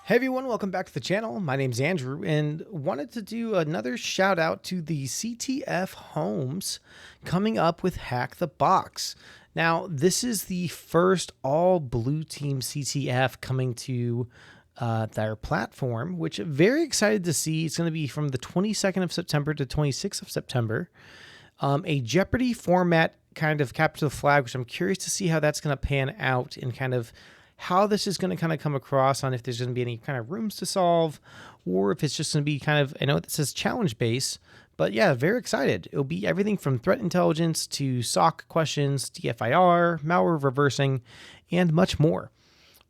Hey everyone, welcome back to the channel. My name's Andrew and wanted to do another shout out to the CTF homes coming up with Hack the Box. Now, this is the first all blue team CTF coming to their platform, which I'm very excited to see. It's going to be from the 22nd of September to 26th of September. A Jeopardy format kind of capture the flag, which I'm curious to see how that's going to pan out and kind of how this is going to kind of come across on if there's going to be any kind of rooms to solve or if it's just going to be kind of, I know it says challenge based, but yeah, very excited. It'll be everything from threat intelligence to SOC questions, DFIR, malware reversing, and much more.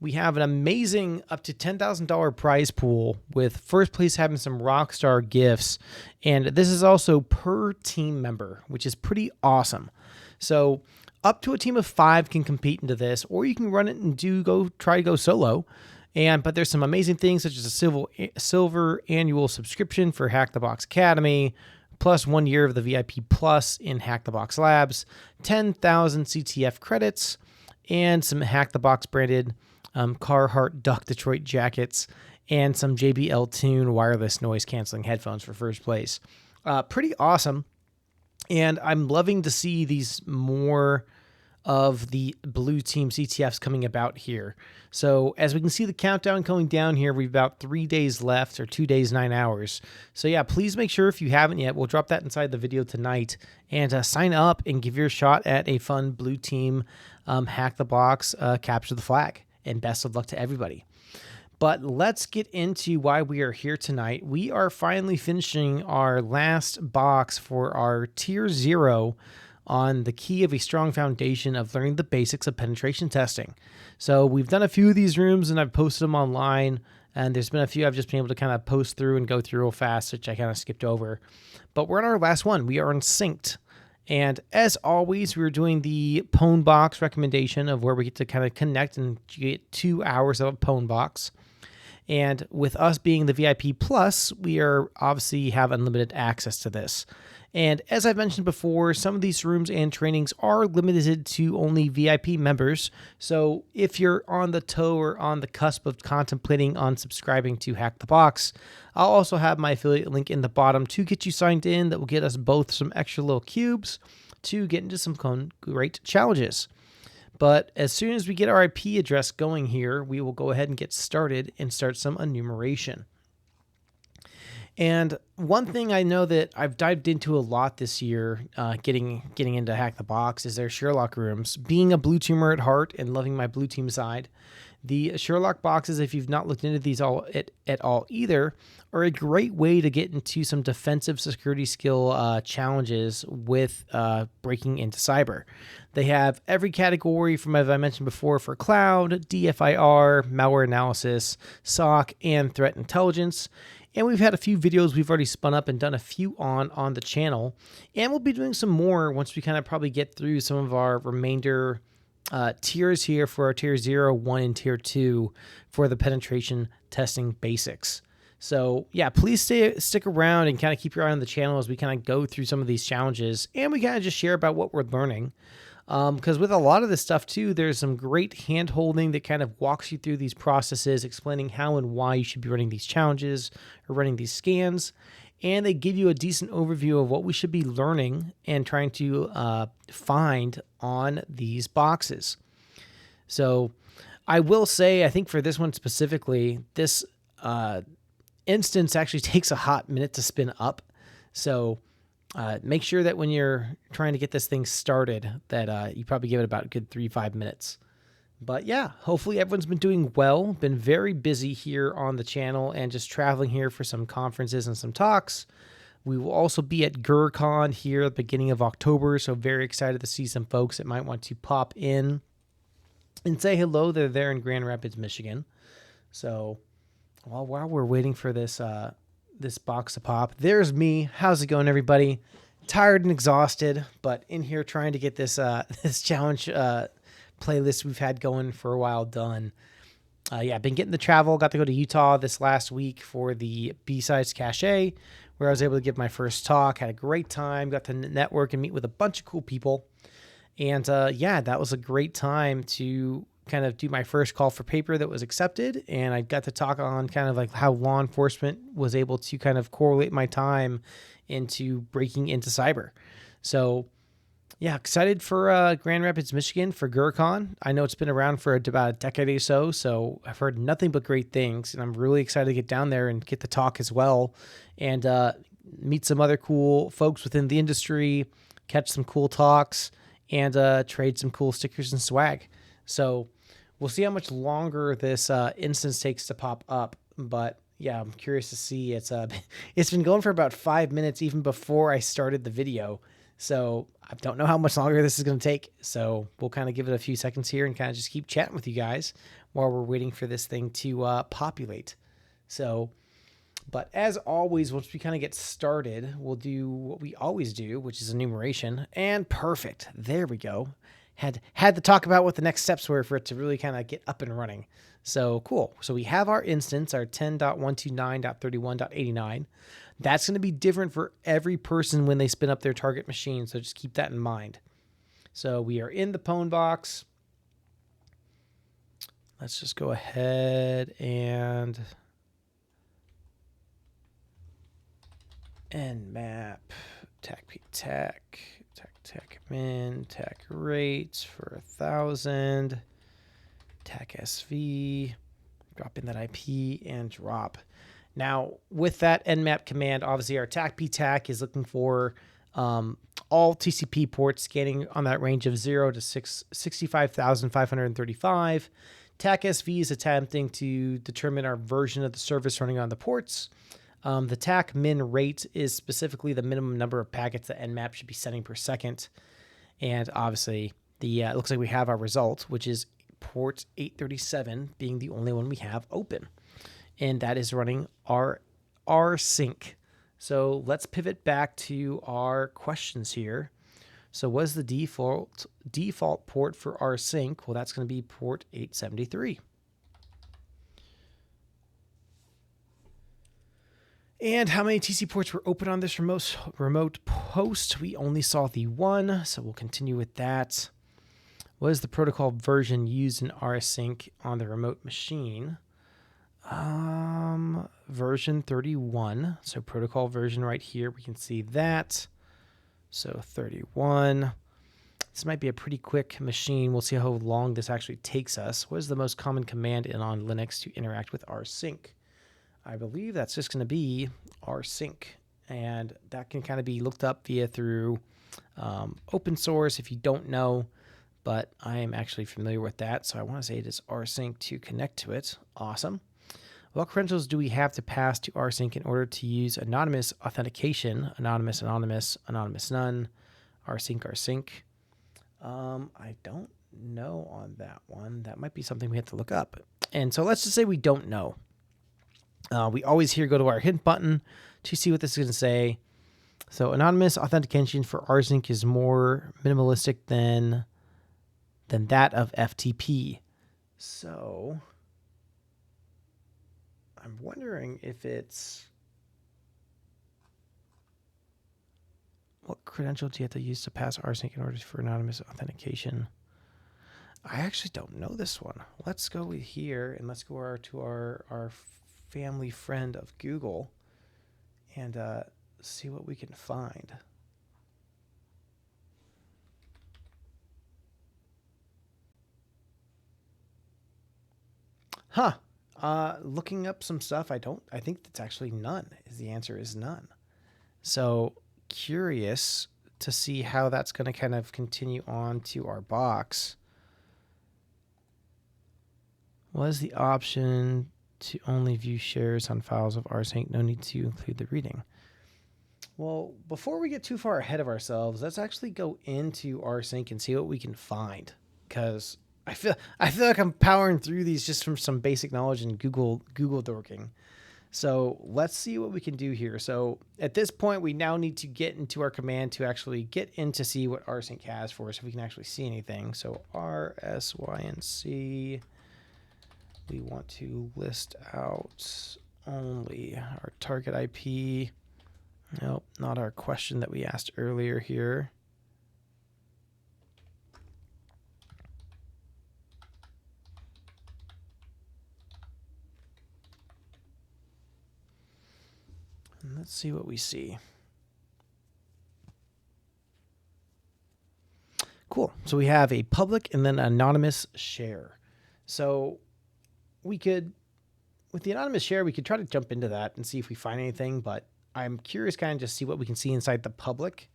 We have an amazing up to $10,000 prize pool with first place having some rockstar gifts. And this is also per team member, which is pretty awesome. So up to a team of 5 can compete into this, or you can run it and try to go solo. But there's some amazing things such as a silver annual subscription for Hack the Box Academy, plus 1 year of the VIP Plus in Hack the Box Labs, 10,000 CTF credits, and some Hack the Box branded Carhartt Duck Detroit jackets, and some JBL Tune wireless noise canceling headphones for first place. Pretty awesome. And I'm loving to see these more of the blue team CTFs coming about here. So as we can see the countdown going down here, we've about 3 days left, or 2 days, 9 hours. So yeah, please make sure if you haven't yet, we'll drop that inside the video tonight, and sign up and give your shot at a fun blue team Hack the Box, capture the flag. And best of luck to everybody. But let's get into why we are here tonight. We are finally finishing our last box for our Tier 0 on the key of a strong foundation of learning the basics of penetration testing. So we've done a few of these rooms and I've posted them online, and there's been a few I've just been able to kind of post through and go through real fast, which I kind of skipped over. But we're on our last one. We are Unsynced. And as always, we were doing the Pwn'ed box recommendation of where we get to kind of connect and get 2 hours of a Pwn'ed box. And with us being the VIP Plus, we are obviously have unlimited access to this. And as I've mentioned before, some of these rooms and trainings are limited to only VIP members. So if you're on the toe or on the cusp of contemplating on subscribing to Hack the Box, I'll also have my affiliate link in the bottom to get you signed in. That will get us both some extra little cubes to get into some great challenges. But as soon as we get our IP address going here, we will go ahead and get started and start some enumeration. And one thing I know that I've dived into a lot this year, getting into Hack the Box, is their Sherlock rooms. Being a blue teamer at heart and loving my blue team side, the Sherlock boxes, if you've not looked into these at all either, are a great way to get into some defensive security skill challenges with breaking into cyber. They have every category from, as I mentioned before, for cloud, DFIR, malware analysis, SOC, and threat intelligence. And we've had a few videos we've already spun up and done a few on the channel. And we'll be doing some more once we kind of probably get through some of our remainder tiers here for our Tier 0, 1, and Tier 2 for the penetration testing basics. So yeah, please stick around and kind of keep your eye on the channel as we kind of go through some of these challenges. And we kind of just share about what we're learning. Because with a lot of this stuff too, there's some great hand holding that kind of walks you through these processes, explaining how and why you should be running these challenges or running these scans. And they give you a decent overview of what we should be learning and trying to find on these boxes. So I will say, I think for this one specifically, this instance actually takes a hot minute to spin up. So make sure that when you're trying to get this thing started that you probably give it about a good 3-5 minutes. But yeah, hopefully everyone's been doing well, been very busy here on the channel and just traveling here for some conferences and some talks. We will also be at GurCon here at the beginning of October, so very excited to see some folks that might want to pop in and say hello. They're there in Grand Rapids, Michigan. So while we're waiting for this this box to pop, there's me. How's it going, everybody? Tired and exhausted, but in here trying to get this this challenge playlist we've had going for a while done. Yeah, been getting the travel. Got to go to Utah this last week for the B-Sides Cache, where I was able to give my first talk. Had a great time. Got to network and meet with a bunch of cool people. And yeah, that was a great time to kind of do my first call for paper that was accepted. And I got to talk on kind of like how law enforcement was able to kind of correlate my time into breaking into cyber. So yeah, excited for Grand Rapids, Michigan for GurCon. I know it's been around for about a decade or so, so I've heard nothing but great things, and I'm really excited to get down there and get to talk as well, and meet some other cool folks within the industry, catch some cool talks, and trade some cool stickers and swag. So we'll see how much longer this instance takes to pop up, but yeah, I'm curious to see. It's been going for about 5 minutes even before I started the video. So I don't know how much longer this is going to take. So we'll kind of give it a few seconds here and kind of just keep chatting with you guys while we're waiting for this thing to populate. So, but as always, once we kind of get started, we'll do what we always do, which is enumeration. And perfect. There we go. Had to talk about what the next steps were for it to really kind of get up and running. So cool. So we have our instance, our 10.129.31.89. That's going to be different for every person when they spin up their target machine. So just keep that in mind. So we are in the Pwn'ed box. Let's just go ahead and Nmap, tac min, tac rates for 1,000, tac SV, drop in that IP and drop. Now, with that Nmap command, obviously our tac is looking for all TCP ports scanning on that range of 0 to 65,535. Tac SV is attempting to determine our version of the service running on the ports. The tac min rate is specifically the minimum number of packets that Nmap should be sending per second. And obviously, it looks like we have our result, which is port 837 being the only one we have open. And that is running our Rsync. So let's pivot back to our questions here. So what is the default port for Rsync? Well, that's going to be port 873. And how many TC ports were open on this remote host? We only saw the one, so we'll continue with that. What is the protocol version used in Rsync on the remote machine? Version 31. So protocol version right here. We can see that. So 31. This might be a pretty quick machine. We'll see how long this actually takes us. What is the most common command on Linux to interact with Rsync? I believe that's just going to be Rsync. And that can kind of be looked up through open source if you don't know. But I am actually familiar with that. So I want to say it is Rsync to connect to it. Awesome. What credentials do we have to pass to Rsync in order to use anonymous authentication? Anonymous, anonymous, anonymous none, Rsync. I don't know on that one. That might be something we have to look up. And so let's just say we don't know. We always here go to our hint button to see what this is going to say. So anonymous authentication for Rsync is more minimalistic than that of FTP. So I'm wondering if it's what credential do you have to use to pass Rsync in order for anonymous authentication? I actually don't know this one. Let's go here and let's go to our family friend of Google and see what we can find. Huh. Looking up some stuff, I think that's actually none. The answer is none. So curious to see how that's going to kind of continue on to our box. What is the option to only view shares on files of Rsync? No need to include the reading. Well, before we get too far ahead of ourselves, let's actually go into Rsync and see what we can find. Because I feel like I'm powering through these just from some basic knowledge and Google dorking. So let's see what we can do here. So at this point, we now need to get into our command to actually get in to see what Rsync has for us, if we can actually see anything. So rsync, we want to list out only our target IP. Nope, not our question that we asked earlier here. let's see what we see. Cool. So we have a public and then anonymous share. So we could, with the anonymous share, we could try to jump into that and see if we find anything, but I'm curious kind of just see what we can see inside the public.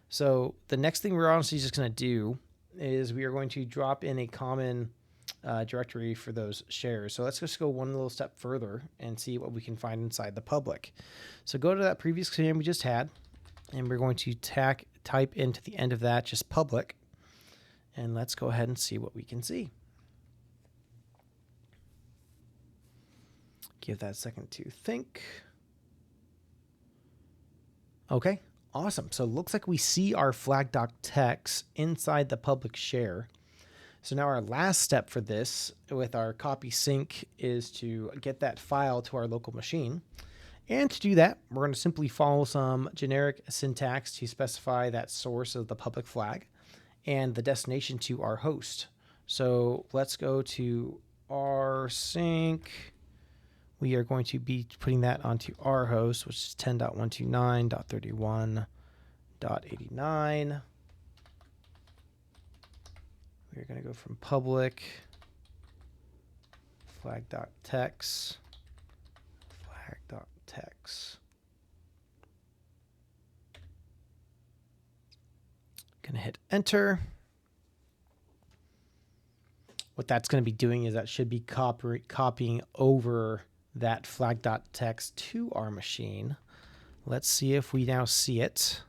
So the next thing we're honestly just going to do is we are going to drop in a common directory for those shares. So let's just go one little step further and see what we can find inside the public. So go to that previous command we just had, and we're going to type into the end of that just public. And let's go ahead and see what we can see. Give that a second to think. Okay, awesome. So it looks like we see our flag.txt inside the public share. So now our last step for this with our copy sync is to get that file to our local machine. And to do that, we're going to simply follow some generic syntax to specify that source of the public flag and the destination to our host. So let's go to rsync. We are going to be putting that onto our host, which is 10.129.31.89. We're going to go from public flag.txt, flag.txt. Going to hit enter. What that's going to be doing is that should be copying over that flag.txt to our machine. Let's see if we now see it.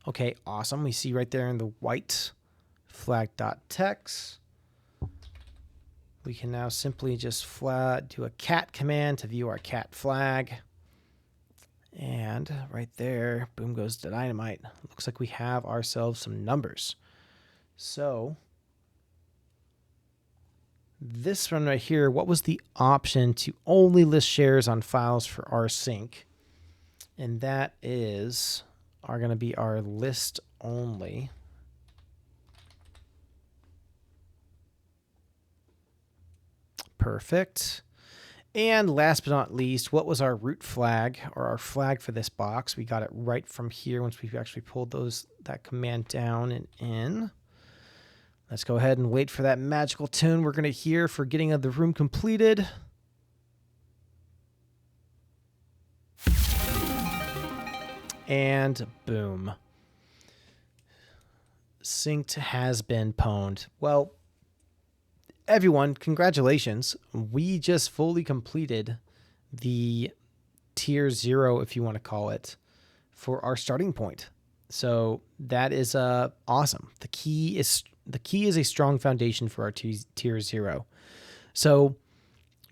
Okay, awesome. We see right there in the white flag.txt. We can now simply just do a cat command to view our cat flag. And right there, boom goes the dynamite. Looks like we have ourselves some numbers. So this one right here, what was the option to only list shares on files for rsync? And that is going to be our list only. Perfect. And last but not least, what was our root flag or our flag for this box? We got it right from here once we've actually pulled that command down and in. Let's go ahead and wait for that magical tune we're going to hear for getting the room completed. And boom. Synced has been pwned. Well, everyone, congratulations. We just fully completed the tier 0, if you want to call it, for our starting point. So that is awesome. The key is a strong foundation for our tier 0. So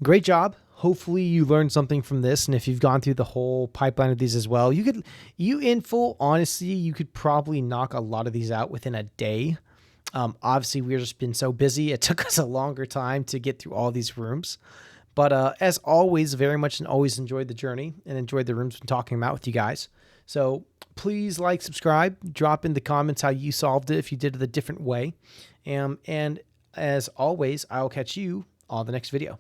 great job. Hopefully you learned something from this. And if you've gone through the whole pipeline of these as well, honestly, you could probably knock a lot of these out within a day. Obviously, we've just been so busy. It took us a longer time to get through all these rooms. But as always, very much and always enjoyed the journey and enjoyed the rooms and talking about with you guys. So please like, subscribe, drop in the comments how you solved it if you did it a different way. And as always, I'll catch you on the next video.